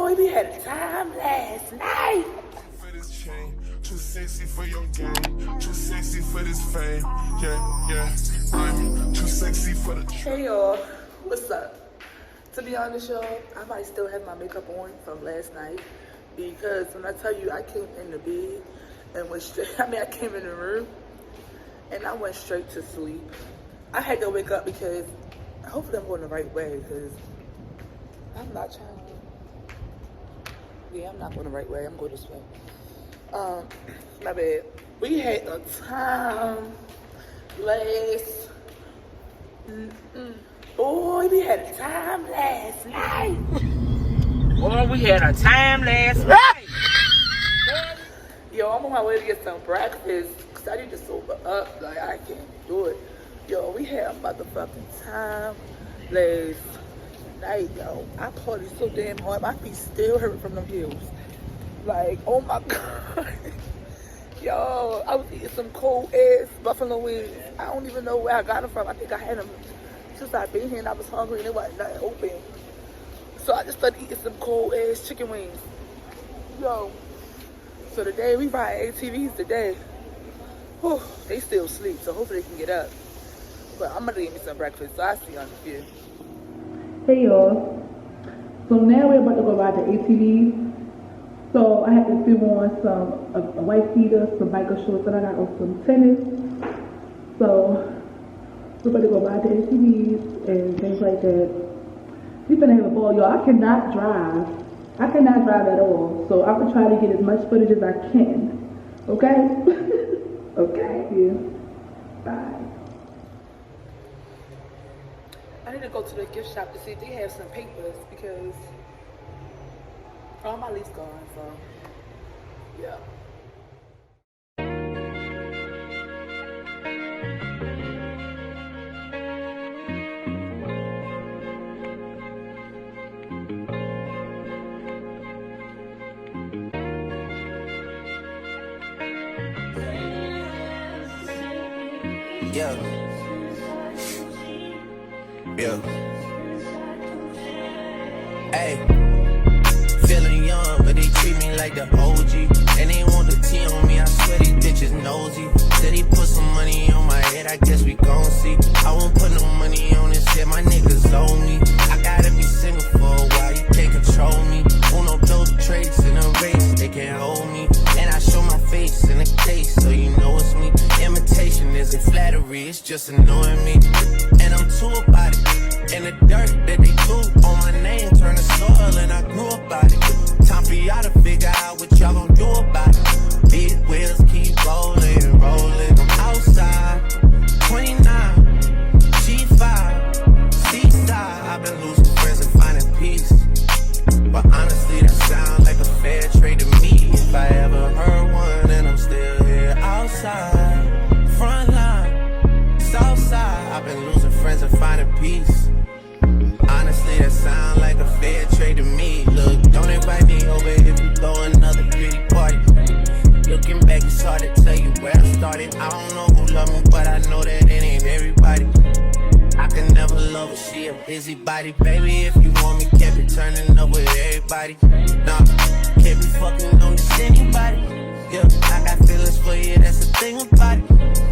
Boy, we had a time last night. For this chain, too sexy for your game, too sexy for this fame. Yeah, I'm too sexy for the. Hey y'all, what's up? To be honest, y'all, I might still have my makeup on from last night because when I tell you I came in the bed and went straight, I came in the room and I went straight to sleep. I had to wake up because hopefully I'm going the right way because I'm not trying to. Yeah, I'm not going the right way. I'm going this way. My bad. We had a time last. Boy, we had a time last night. Boy, we had a time last night. Yo, I'm on my way to get some breakfast because I need to sober up. Like, I can't do it. Yo, we had a motherfucking time last night, yo. I partied so damn hard. My feet still hurt from them heels. Like, oh my God. Yo, I was eating some cold ass buffalo wings. I don't even know where I got them from. I think I had them since I've been here and I was hungry and it wasn't nothing open. So I just started eating some cold ass chicken wings. Yo, so today we ride ATVs today. Whew, they still sleep, so hopefully they can get up. But I'm gonna get me some breakfast, so I'll see you on the few. Hey y'all, so now we're about to go ride the ATV. So I had to film on a white beater, some biker shorts, and I got on some tennis. So we're about to go ride the ATVs and things like that. We're gonna have a ball, y'all. I cannot drive at all. So I'm gonna try to get as much footage as I can. Okay? Okay. Yeah. Bye. I need to go to the gift shop to see if they have some papers because all my leaves gone, so yeah. Yeah. Hey, feeling young, but they treat me like the OG. And they want the T on me, I swear these bitches nosy. Said he put some money on my head, I guess we gon' see. I won't put no money on this shit, my niggas owe me. I gotta be single for a while, you can't control me. Uno those traits in a race, they can't hold me. And I show my face in the case, so you know it's me. Imitation isn't flattery, it's just annoying me. And I'm too about it. And the dirt that they threw on my name turned to soil, and I grew about it. Time for y'all to figure out what y'all gon' do about it. Big wheels keep rolling and rolling. I'm outside, 29, G5, seaside. I've been losing friends and finding peace. But honestly, that sounds like a fair trade to me. If I ever heard one, and I'm still here outside, front line, south side. I've been losing friends and finding peace. Honestly, that sound like a fair trade to me. Look, don't invite me over if you throw another pretty party. Looking back, it's hard to tell you where I started. I don't know who love me, but I know that it ain't everybody. I can never love her, she a busybody. Baby, if you want me, can't be turning up with everybody. Nah, can't be fucking on just anybody. Yeah, I got feelings for you, that's the thing about it.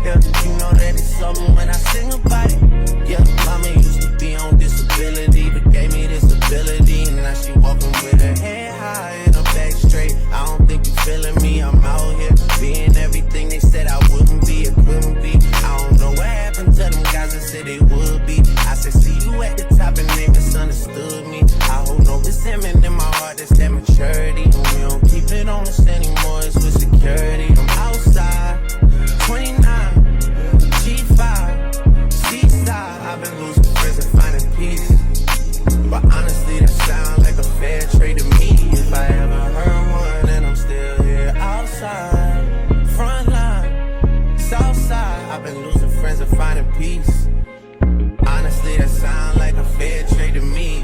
Yeah, you know that it's something when I sing about it. Yeah, mama used to be on disability, but gave me this ability. And now she walking with her head high and her back straight. I don't think you feeling me, I'm out here being everything they said I wouldn't be, it couldn't be. I don't know what happened to them guys that said they would be. I said, see you at the top and they misunderstood me. I hold no resentment in my heart, that's that maturity. And we don't keep it on us anymore, it's with security. I'm outside, 29, G5, seaside. I've been losing friends and finding peace. But honestly, that sounds like a fair trade to me. If I ever heard one, and I'm still here outside, front line, south side. I've been losing friends and finding peace. Honestly, that sounds like a fair trade to me.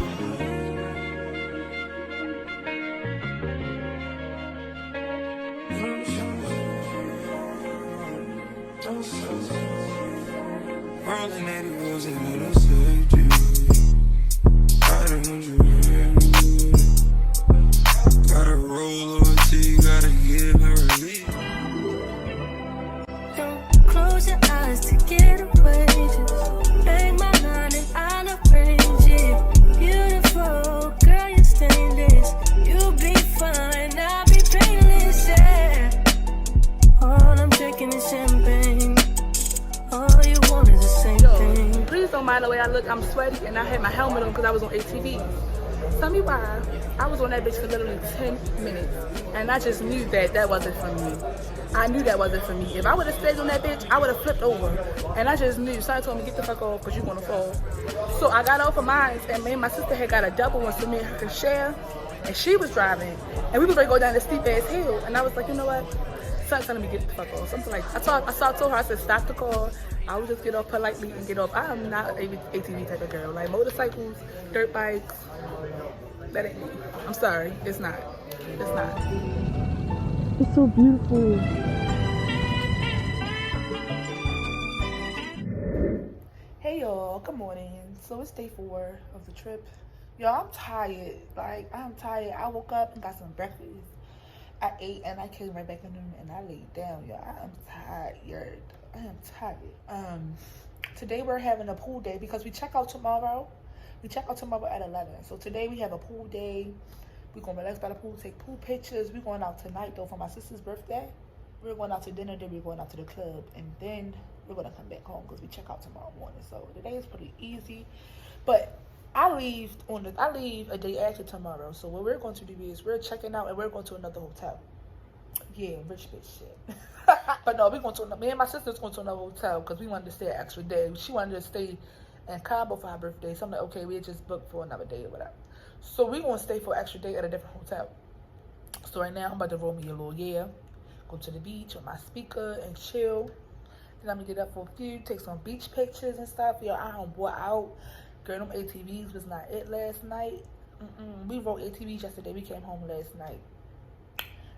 I'm sweaty and I had my helmet on because I was on ATV. Tell me why. I was on that bitch for literally 10 minutes. And I just knew that that wasn't for me. I knew that wasn't for me. If I would have stayed on that bitch, I would have flipped over. And I just knew. Somebody told me, get the fuck off because you're going to fall. So I got off of mine, and me and my sister had got a double one so me and her could share. And she was driving. And we was going to go down the steep ass hill. And I was like, you know what? Somebody's telling me get the fuck off. Something like I told her, I said, stop the car. I would just get off politely and get off. I am not an ATV type of girl. Like motorcycles, dirt bikes, that ain't me. I'm sorry. It's not. It's not. It's so beautiful. Hey y'all, good morning. So it's day 4 of the trip. Y'all, I'm tired. Like, I'm tired. I woke up and got some breakfast. I ate and I came right back in the room and I laid down, y'all. I am tired. I am tired. Today we're having a pool day because we check out tomorrow. We check out tomorrow at 11. So today we have a pool day. We're going to relax by the pool, take pool pictures. We're going out tonight, though, for my sister's birthday. We're going out to dinner, then we're going out to the club. And then we're going to come back home because we check out tomorrow morning. So today is pretty easy. But I leave a day after tomorrow. So what we're going to do is we're checking out and we're going to another hotel. Yeah, rich bitch shit. But no, me and my sister's going to another hotel because we wanted to stay an extra day. She wanted to stay in Cabo for her birthday. So I'm like, okay, we just booked for another day or whatever. So we're going to stay for an extra day at a different hotel. So right now, I'm about to roll me a little, go to the beach with my speaker and chill. Then I'm going to get up for a few, take some beach pictures and stuff. Yo, I don't bore out. Girl, them ATVs was not it last night. We rode ATVs yesterday. We came home last night.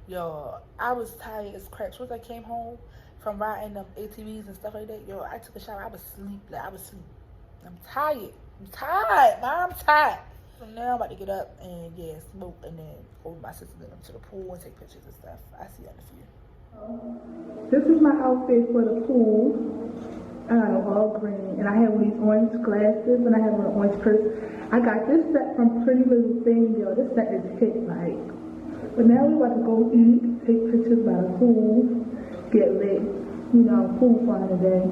Yo, I was tired as crap. Once I came home from riding them ATVs and stuff like that, yo, I took a shower. I was asleep. I'm tired. I'm tired. So now I'm about to get up and smoke and then go with my sister to the pool and take pictures and stuff. I see you in a few. This is my outfit for the pool. I got an all green and I have these orange glasses and I have an orange purse. I got this set from Pretty Little Thing, yo. This set is hit like. But now we're about to go eat, take pictures by the pool, get lit, pool fun today.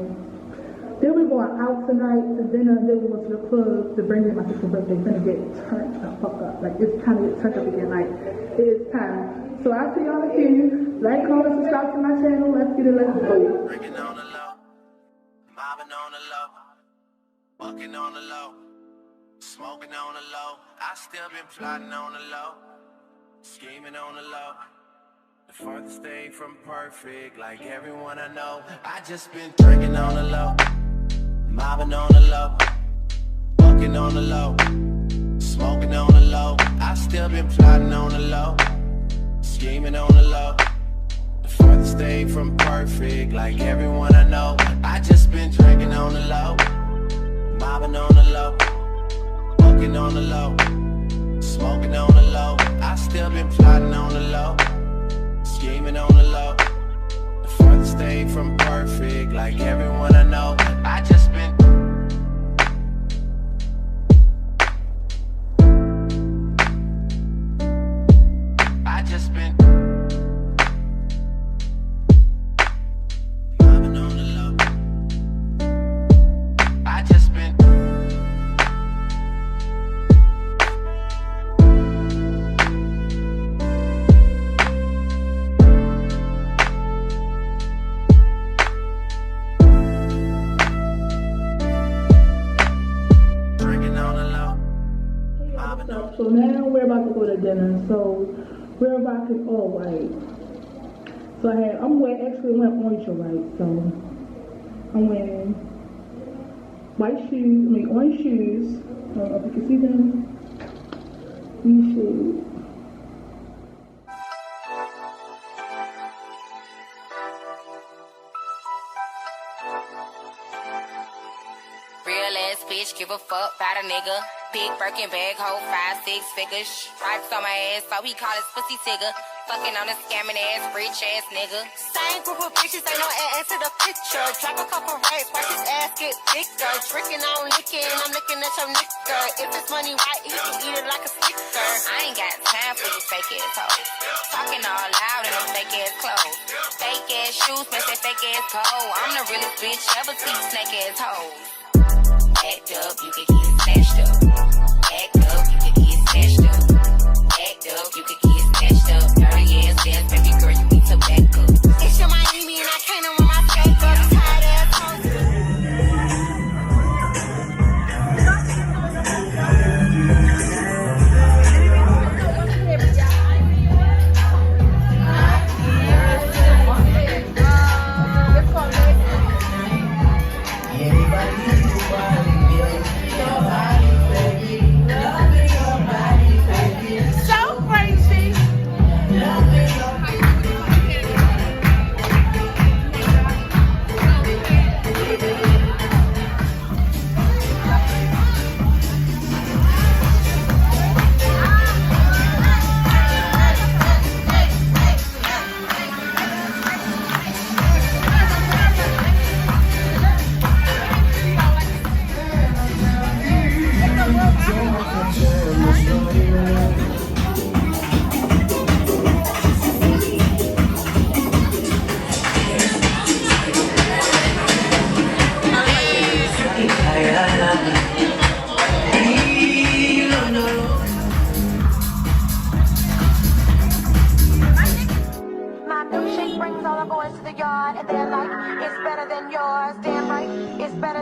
Then we're going out tonight to dinner, and then we go to the club to bring in my sister's birthday. It's gonna get turned the fuck up. Like, it's time to get turned up again. Like, it is time. So I'll see y'all in a few. Like, comment, subscribe to my channel. Let's get it, let's go. Drinking on the low, mobbing on the low, bucking on the low, smoking on the low. I still been plotting on the low, scheming on the low. The farthest thing from perfect, like everyone I know. I just been drinking on the low, mobbing on the low, bucking on the low, smoking on the low. I still been plotting on the low, scheming on the low. The farthest thing from perfect, like everyone I know. I just been drinking on the low, mobbing on the low, bucking on the low, smoking on the low. I still been plotting on the low, scheming on the low. The farthest thing from perfect, like everyone I know. I just been mobbing on the low. I just been So now we're about to go to dinner. So we're rocking all white. So I'm wearing orange and white. So I'm wearing orange shoes. I don't know if you can see them. These shoes. Real ass bitch, give a fuck about a nigga. Big Birkin bag, hold 5-6 figures. Stripes on my ass, so he call his pussy tigger. Fucking on a scamming ass, rich ass nigga. Same group of bitches, ain't no ass to the picture. Drop a couple racks, watch his ass get bigger. Drinking on licking, I'm looking at your nigga. If it's money right, he can eat it like a snicker. I ain't got time for you fake ass hoes. Talking all loud in them fake ass clothes. Fake ass shoes, match that fake ass cold. I'm the realest bitch ever see snake ass hoes. Act up, you can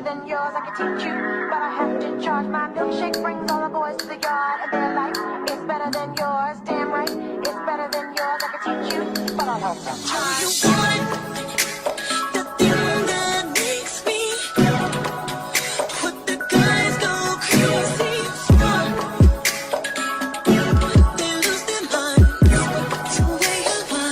better than yours, I can teach you, but I have to charge. My milkshake brings all the boys to the yard, and they're like, it's better than yours, damn right, it's better than yours, I can teach you, but I have to charge. You want it, the thing that makes me, what the guys go crazy for, they lose their minds to where you want.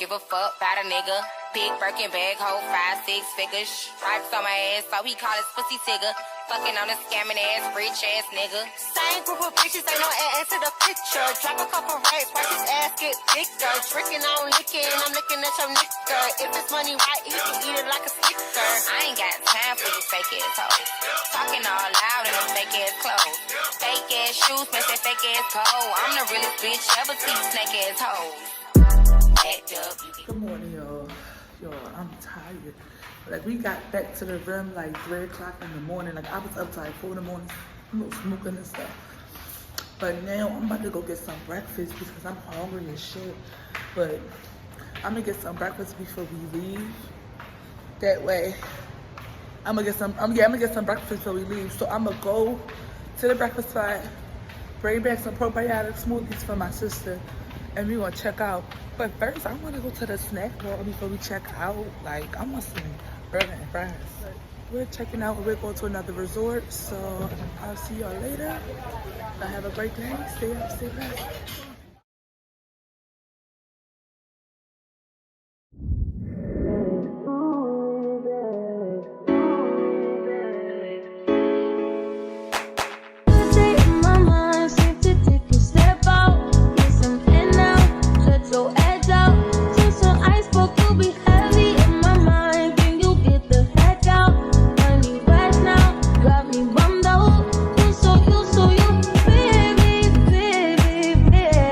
Give a fuck about a nigga. Big Birkin bag, hold 5, 6 figures. Stripes on my ass, so he call his pussy tigger. Fucking on a scamming ass, rich ass nigga. Same group of bitches, ain't no ass to the picture. Drop a couple racks, watch his ass get bigger. Drinking on licking, I'm looking at your nigga. If it's money right, he can eat it like a sticker. I ain't got time for you fake ass hoes. Talking all loud in them fake ass clothes. Fake ass shoes, match that fake ass cold. I'm the realest bitch ever see snake ass hoes. Good morning, y'all. Yo, I'm tired. Like, we got back to the room like 3 o'clock in the morning. Like, I was up till like 4 in the morning, smoking and stuff. But now I'm about to go get some breakfast because I'm hungry as shit. But I'm gonna get some breakfast before we leave. That way, I'm gonna get some breakfast before we leave. So I'm gonna go to the breakfast spot, bring back some probiotic smoothies for my sister, and we gonna check out. But first, I want to go to the snack bar before we check out. Like, I want some burger and fries. But we're checking out. We're going to another resort. So I'll see y'all later. Y'all have a great day. Stay up, stay blessed. Yeah.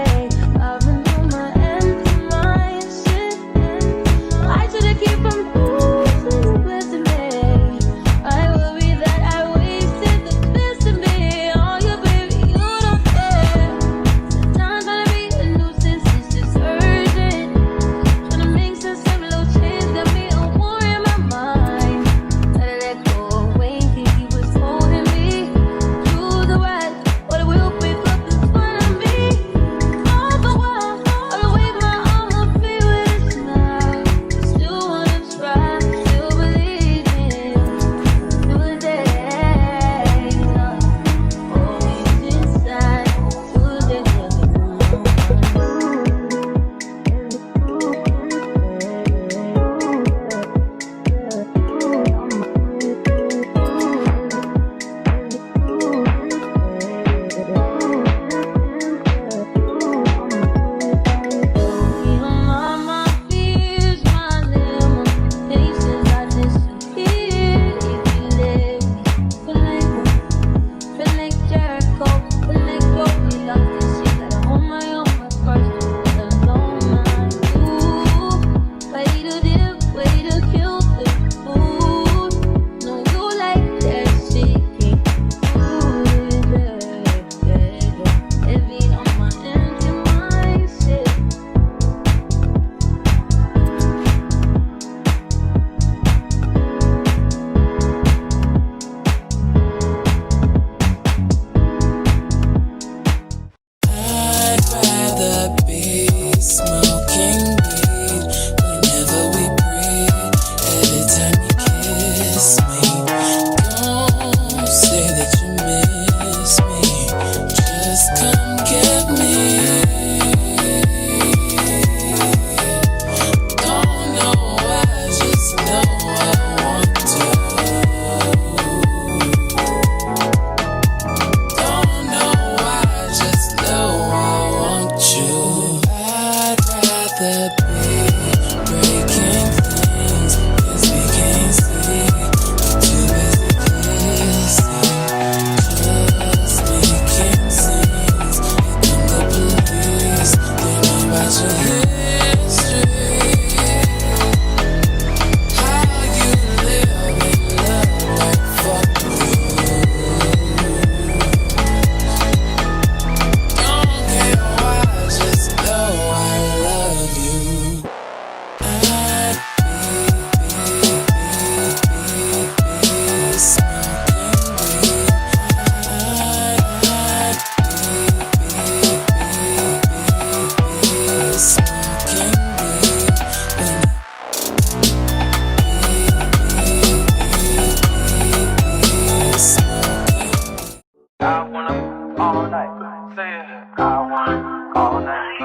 I wanna all night. Say it. I wanna all night.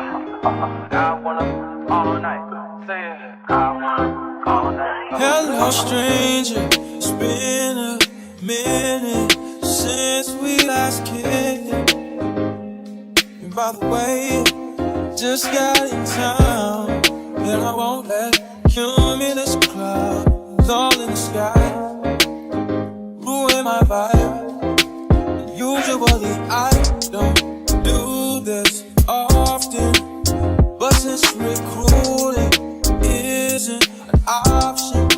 I wanna all night. Say it. I wanna all night. Hello, stranger. It's been a minute since we last kicked it. And by the way, just got in town, and I won't let cumulus clouds all in the sky ruin my vibe. Usually I don't do this often, but since recruiting isn't an option,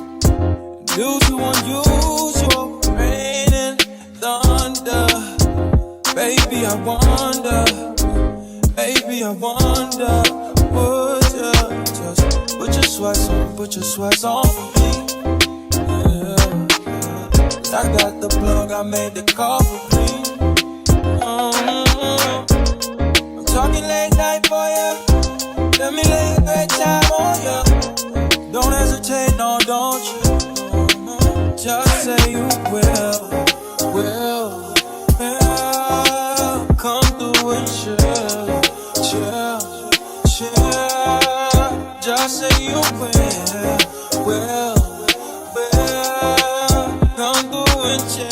due to unusual rain and thunder, baby I wonder, would you just put your sweats on for me? Yeah. I got the plug, I made the call for me. I'm talking late night for ya. Let me lay a great time on ya. Don't hesitate, no, don't you? Just say you will. Come through and chill. Just say you will. Come through and chill.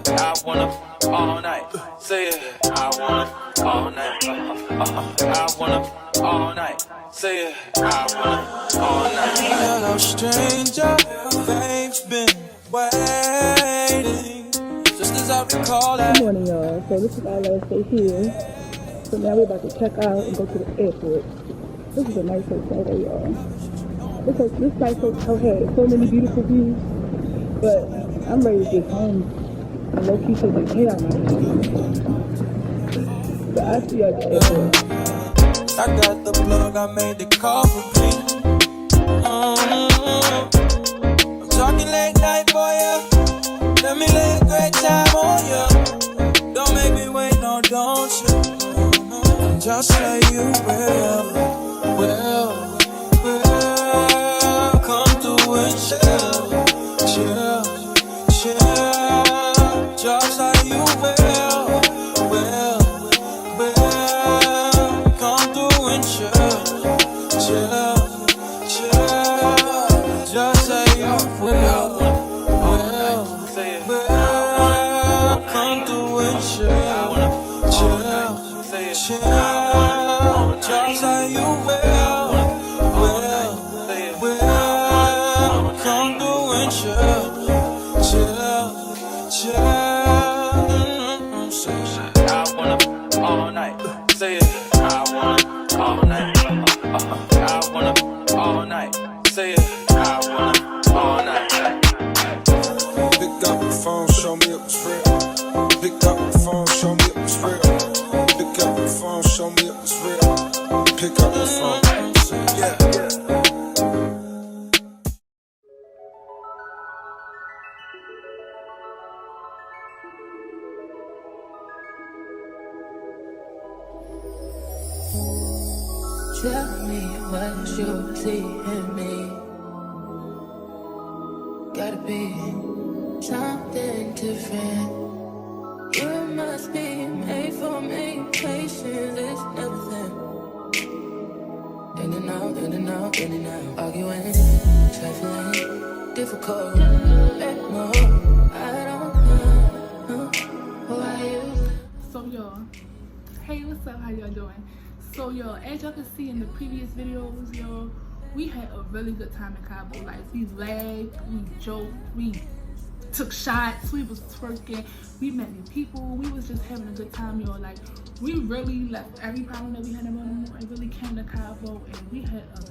I wanna all night. Say it. I wanna all night. I wanna all night. Say it. I wanna all night. Hello, stranger. Babe's been waiting. Just as I recall that. Good morning, y'all. So this is our last day here. So now we're about to check out and go to the airport. This is a nice hotel, y'all. This nice hotel has so many beautiful views, but I'm ready to get home and low-key take the hair out my head. So I see you at the airport. I got the plug, I made the call for me. I'm talking late night for ya. Let me lay a great time on ya. Don't make me wait, no, don't you? Just say you will. Come through and chill. Just say you will. Come through and chill. Just say you will. Come through and chill. Just say you will. Come through and chill. I wanna all night. Say it. I wanna all night. I wanna all night. Say it. I wanna all night. Pick up the phone, show me it was real. Pick up the phone, show me it was real. Pick up the phone, show me it was real. Pick up the phone. Yeah. Tell me what you see in me. Gotta be something different. You must be made for me. Patience is nothing. In and out, in and out, in and out. Arguing, trifling, difficult. Let more. I don't know why you. So y'all, hey, what's up? How y'all doing? So y'all, as y'all can see in the previous videos, y'all, we had a really good time in Cabo. Like, we laughed, we joked, we took shots, we was twerking, we met new people, we was just having a good time, y'all. Like, we really left every problem that we had in Baltimore and really came to Cabo, and we had a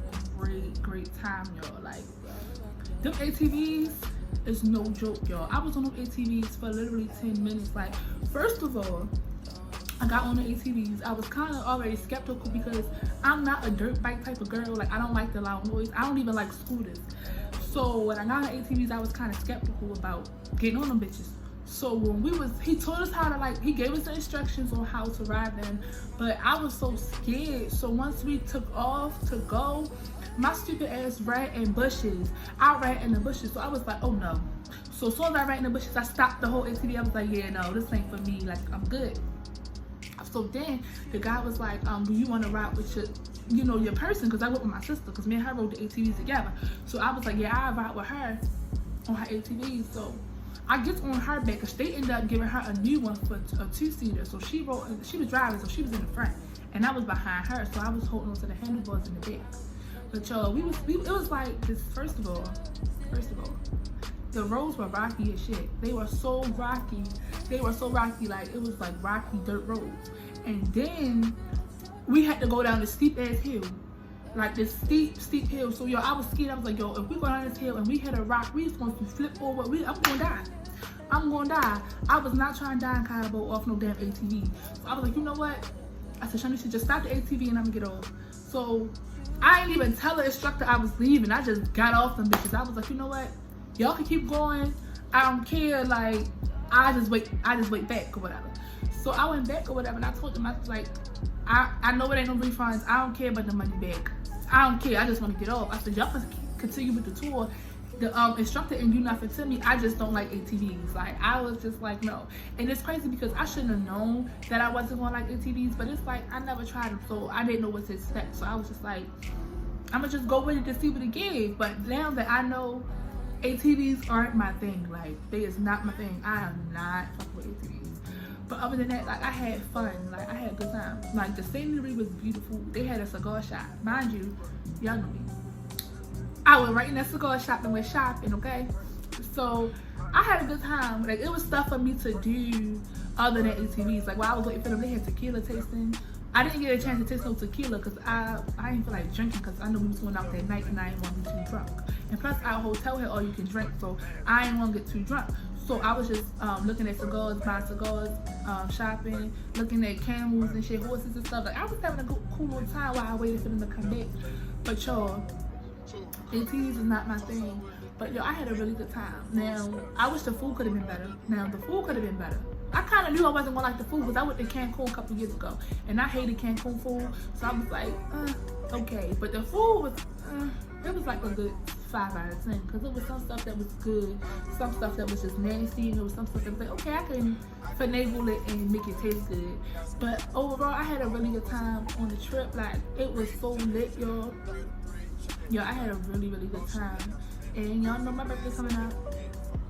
great time, y'all. Like, them ATVs is no joke, y'all. I was on them ATVs for literally 10 minutes. Like, first of all, I got on the ATVs. I was kind of already skeptical because I'm not a dirt bike type of girl. Like, I don't like the loud noise. I don't even like scooters. So when I got on the ATVs, I was kind of skeptical about getting on them bitches. So when he told us how to, like, he gave us the instructions on how to ride them, but I was so scared. So once we took off to go, My stupid ass ran in bushes. I ran in the bushes, so I was like, oh no. So as soon as I ran in the bushes, I stopped the whole ATV. I was like, yeah, no, this ain't for me. Like, I'm good. So then the guy was like, do you want to ride with your, you know, your person? Because I went with my sister, because me and her rode the ATVs together. So I was like, yeah, I'll ride with her on her ATV. So I get on her back, because they ended up giving her a new one for a 2-seater. So she was driving, so she was in the front, and I was behind her. So I was holding on to the handlebars in the back. But y'all, it was like this. First of all, the roads were rocky as shit. They were so rocky. Like, it was like rocky dirt roads. And then we had to go down this steep ass hill. Like this steep hill. So yo, I was scared. I was like, yo, if we go down this hill and we hit a rock, we just going to flip over. I'm gonna die. I was not trying to die in Cabo off no damn ATV. So I was like, you know what? I said, Shani should just stop the ATV and I'm gonna get off. So I didn't even tell the instructor I was leaving. I just got off them bitches. I was like, you know what? Y'all can keep going. I don't care. Like, I just wait back or whatever. So I went back or whatever, and I told them, I was like, I know it ain't no refunds. I don't care about the money back. I don't care. I just want to get off. I said, y'all can continue with the tour. The instructor didn't do nothing to me. I just don't like ATVs. Like, I was just like, no. And it's crazy because I shouldn't have known that I wasn't going to like ATVs, but it's like, I never tried them, so I didn't know what to expect. So I was just like, I'm going to just go with it to see what it gave. But now that I know ATVs aren't my thing, like, they is not my thing. I am not fucking with ATVs. But other than that, like, I had fun. Like, I had a good time. Like, the scenery was beautiful. They had a cigar shop. Mind you, y'all know me. I went right in that cigar shop and went shopping, okay? So I had a good time. Like, it was stuff for me to do other than ATVs. Like, while I was waiting for them, they had tequila tasting. I didn't get a chance to taste no tequila because I didn't feel like drinking because I knew we was going out that night and I didn't want to be too drunk. And plus, our hotel had all you can drink, so I didn't want to get too drunk. So I was just looking at cigars, buying cigars, shopping, looking at camels and shit, horses and stuff. Like, I was having a cool little time while I waited for them to come back. But y'all, ATVs is not my thing. But yo, I had a really good time. Now, I wish the food could have been better. I kind of knew I wasn't gonna like the food because I went to Cancun a couple years ago and I hated Cancun food, so I was like, okay. But the food was, it was like a good 5 out of 10 because it was some stuff that was good, some stuff that was just nasty, and there was some stuff that was like, okay, I can finagle it and make it taste good. But overall, I had a really good time on the trip. Like, it was so lit, y'all. Yo, I had a really, really good time. And y'all know my birthday coming up.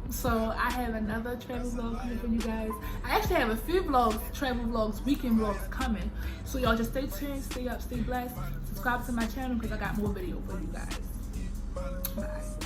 So I have another travel vlog coming for you guys. I actually have a few vlogs, travel vlogs, weekend vlogs coming. So y'all just stay tuned, stay up, stay blessed. Subscribe to my channel because I got more videos for you guys. Bye.